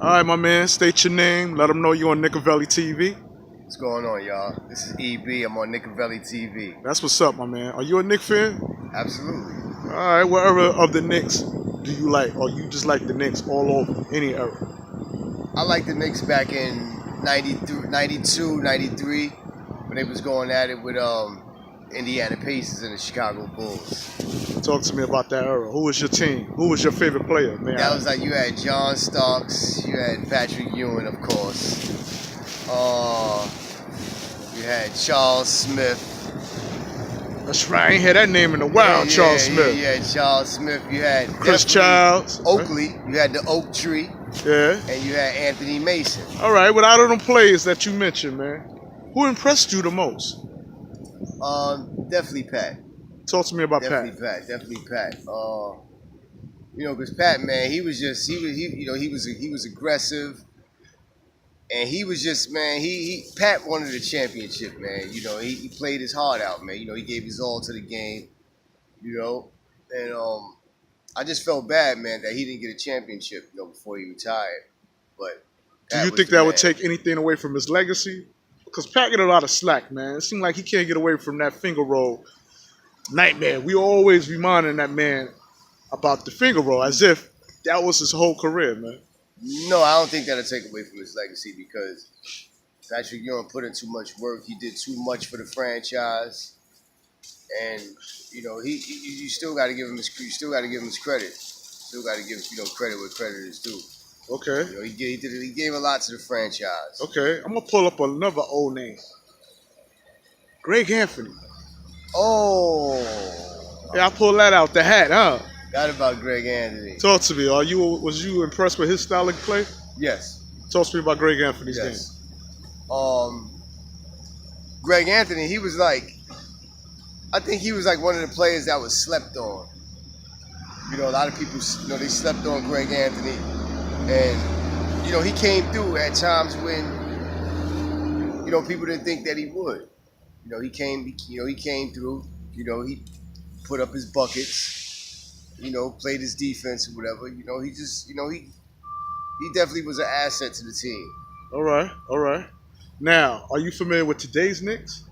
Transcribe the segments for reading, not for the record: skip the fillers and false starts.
All right, my man. State your name. Let them know you're on Nickavelli TV. What's going on, y'all? This is EB. I'm on Nickavelli TV. That's what's up, my man. Are you a Knick fan? Absolutely. All right. What era of the Knicks do you like? Or you just like the Knicks all over, any era? I like the Knicks back in 92, 93, when they was going at it with Indiana Pacers and the Chicago Bulls. Talk to me about that era. Who was your team? Who was your favorite player, man? That was like, you had John Starks, you had Patrick Ewing, of course. You had Charles Smith. That's right. I ain't heard that name in a while, Charles Smith. Yeah, Charles Smith. You had Chris Childs. Oakley. You had the Oak Tree. Yeah. And you had Anthony Mason. All right. But out of them players that you mentioned, man, who impressed you the most? Definitely Pat. Talk to me about Definitely Pat. Definitely Pat. Because Pat, man, he was aggressive, and he was just, man, Pat wanted a championship, man. He played his heart out, man. He gave his all to the game, and I just felt bad, man, that he didn't get a championship, before he retired. But do you think that would take anything away from his legacy? Because Pat get a lot of slack, man. It seemed like he can't get away from that finger roll nightmare. We always reminding that man about the finger roll as if that was his whole career, man. No, I don't think that'll take away from his legacy, because Patrick Ewing put in too much work. He did too much for the franchise, and you still got to give him his credit. Still got to give credit where credit is due. Okay. He gave a lot to the franchise. Okay, I'm gonna pull up another old name. Greg Anthony. Oh. Yeah, I pulled that out the hat, huh? Got about Greg Anthony. Talk to me. Was you impressed with his style of play? Yes. Talk to me about Greg Anthony's game. Greg Anthony, I think he was like one of the players that was slept on. A lot of people, they slept on Greg Anthony, and he came through at times when people didn't think that he would. He came through. He put up his buckets. Played his defense or whatever. He definitely was an asset to the team. All right. Now, are you familiar with today's Knicks?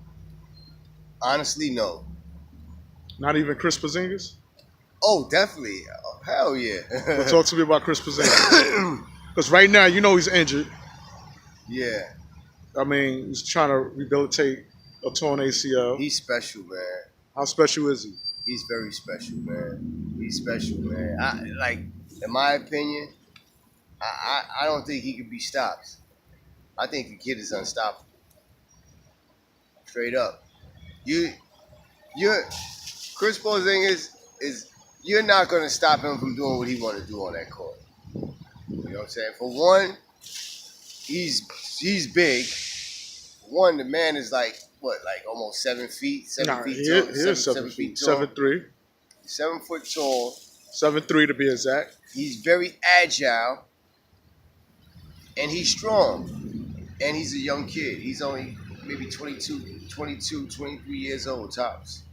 Honestly, no. Not even Kristrap Porzingis? Oh, definitely. Oh, hell yeah. Well, talk to me about Kristrap Porzingis. Because right now, he's injured. Yeah. I mean, he's trying to rehabilitate a torn ACL. He's special, man. How special is he? He's very special, man. He's special, man. In my opinion, I don't think he could be stopped. I think the kid is unstoppable. Straight up. Kristrap Porzingis you're not going to stop him from doing what he want to do on that court. You know what I'm saying? For one, he's big. One, the man is almost 7 feet, 7 feet tall. He is 7 feet tall. 7'3". 7 foot tall. 7'3" to be exact. He's very agile, and he's strong, and he's a young kid. He's only maybe 22, 23 years old, tops.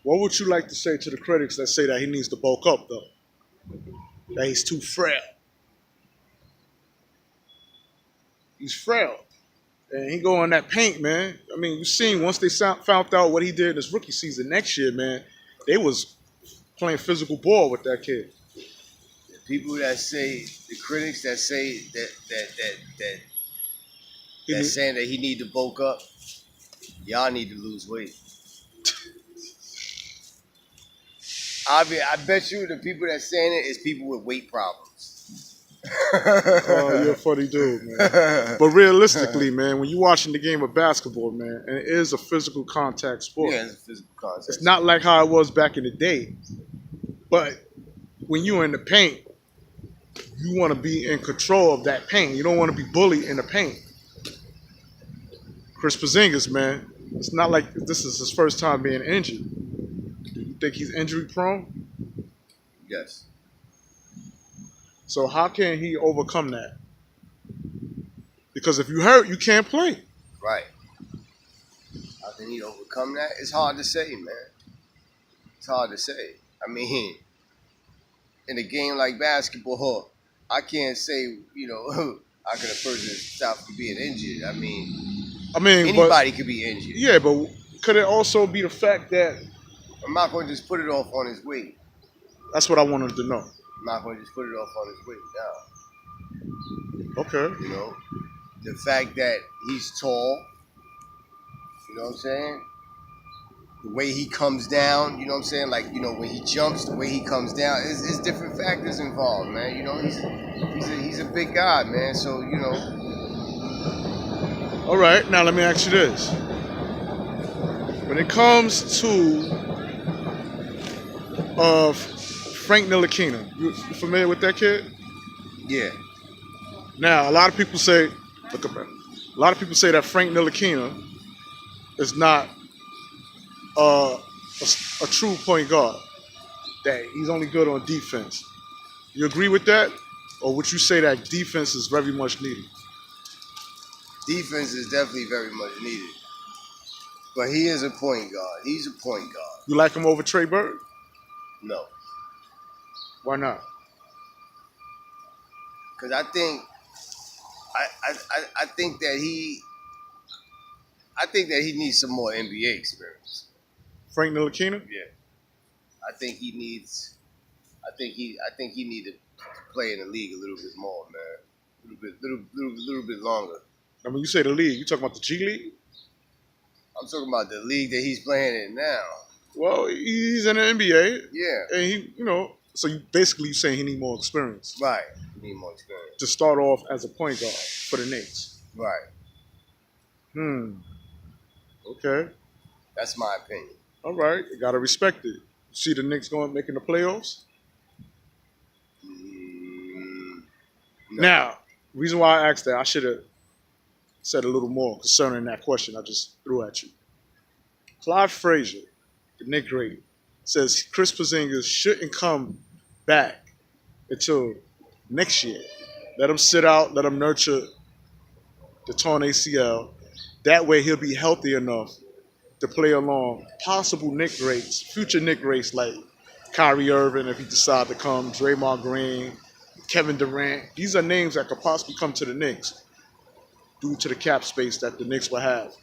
What would you like to say to the critics that say that he needs to bulk up, though? That he's too frail. He's frail. And he go on that paint, man. I mean, you seen once they found out what he did in his rookie season next year, man, they was playing physical ball with that kid. The people that say, the critics that say that's saying that he need to bulk up, y'all need to lose weight. I bet you the people that's saying it is people with weight problems. Oh, you're a funny dude, man. But realistically, man, when you're watching the game of basketball, man, and it is a physical contact sport. Yeah, it's a physical contact. It's not like how it was back in the day. But when you're in the paint, you want to be in control of that paint. You don't want to be bullied in the paint. Kristrap Porzingis, man, it's not like this is his first time being injured. Do you think he's injury prone? Yes. So how can he overcome that? Because if you hurt, you can't play. Right. How can he overcome that? It's hard to say, man. It's hard to say. I mean, in a game like basketball, I can't say, how could a person stop from being injured? I mean, but anybody could be injured. yeah, but could it also be the fact that I'm not going to just put it off on his weight. that's what I wanted to know? I'm not going to just put it off on his weight. No. Okay. The fact that he's tall, you know what I'm saying? The way he comes down, you know what I'm saying? Like, when he jumps, the way he comes down, there's different factors involved, man. He's a big guy, man. So, All right. Now let me ask you this: when it comes to Frank Ntilikina, you familiar with that kid? Yeah. Now a lot of people say, look up, a lot of people say that Frank Ntilikina is not a true point guard. That he's only good on defense. You agree with that, or would you say that defense is very much needed? Defense is definitely very much needed. But he is a point guard. He's a point guard. You like him over Trey Bird? No. Why not? Because I think that he needs some more NBA experience. Frank Ntilikina? Yeah. I think he needs to play in the league a little bit more, man. A little bit longer. I mean, you say the league. You talking about the G League? I'm talking about the league that he's playing in now. Well, he's in the NBA. Yeah. And he, so you basically saying he need more experience. Right. He need more experience. To start off as a point guard for the Knicks. Right. Okay. That's my opinion. All right. You got to respect it. You see the Knicks making the playoffs? No. Now, reason why I asked that, I should have said a little more concerning that question I just threw at you. Clyde Frazier, the Knick great, says Kristrap Porzingis shouldn't come back until next year. Let him sit out, let him nurture the torn ACL. That way he'll be healthy enough to play along possible Knick greats, future Knick greats like Kyrie Irving if he decides to come, Draymond Green, Kevin Durant. These are names that could possibly come to the Knicks due to the cap space that the Knicks will have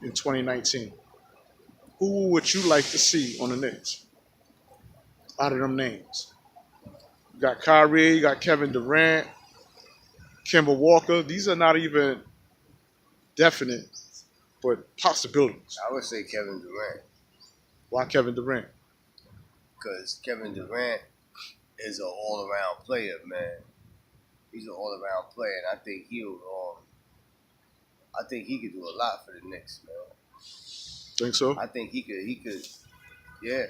in 2019. Who would you like to see on the Knicks out of them names? You got Kyrie, you got Kevin Durant, Kemba Walker. These are not even definite, but possibilities. I would say Kevin Durant. Why Kevin Durant? Because Kevin Durant is an all-around player, man. He's an all-around player, and I think he could do a lot for the Knicks, man. Think so? I think he could. Yeah.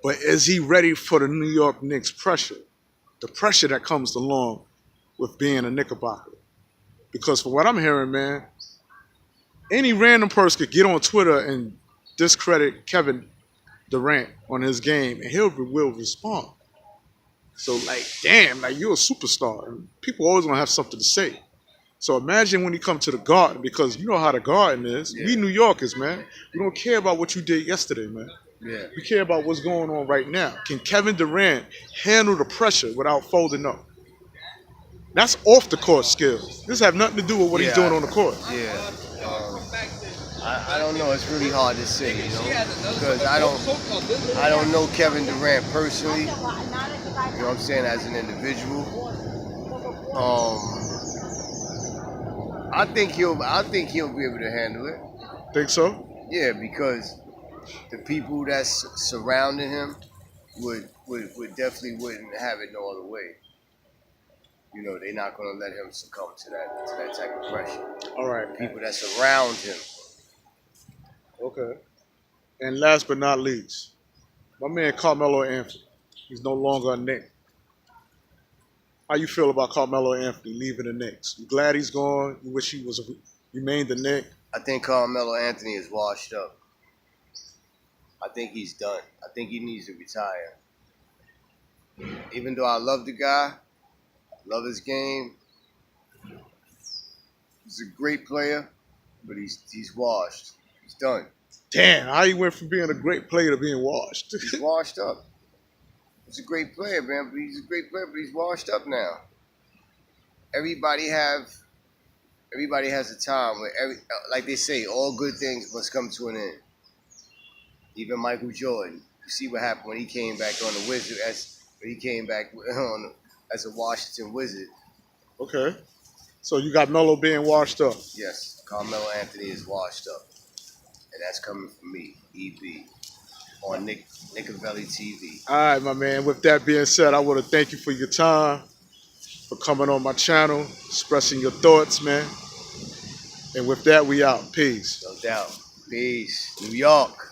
But is he ready for the New York Knicks pressure? The pressure that comes along with being a Knickerbocker. Because from what I'm hearing, man, any random person could get on Twitter and discredit Kevin Durant on his game, and he will respond. So, damn, you're a superstar. And people always going to have something to say. So imagine when you come to the Garden, because you know how the Garden is. Yeah. We New Yorkers, man. We don't care about what you did yesterday, man. Yeah. We care about what's going on right now. Can Kevin Durant handle the pressure without folding up? That's off the court skills. This have nothing to do with what he's doing on the court. Yeah. I don't know. It's really hard to say, because I don't know Kevin Durant personally. You know what I'm saying, as an individual. I think he'll be able to handle it. Think so? Yeah, because the people that's surrounding him would definitely wouldn't have it no other way. They're not going to let him succumb to that type of pressure. All right. People that surround him. Okay. And last but not least, my man Carmelo Anthony. He's no longer a Knick. How you feel about Carmelo Anthony leaving the Knicks? You glad he's gone? You wish he remained the Knick? I think Carmelo Anthony is washed up. I think he's done. I think he needs to retire. Even though I love the guy, I love his game. He's a great player, but he's washed. He's done. Damn, how you went from being a great player to being washed? He's washed up. He's a great player, man. But he's a great player, but he's washed up now. Everybody has a time where like they say, all good things must come to an end. Even Michael Jordan. You see what happened when he came back on the Wizard as a Washington Wizard. Okay. So you got Melo being washed up. Yes, Carmelo Anthony is washed up. And that's coming from me, EB, on Nickavelli TV. All right, my man. With that being said, I want to thank you for your time, for coming on my channel, expressing your thoughts, man. And with that, we out. Peace. No doubt. Peace. New York.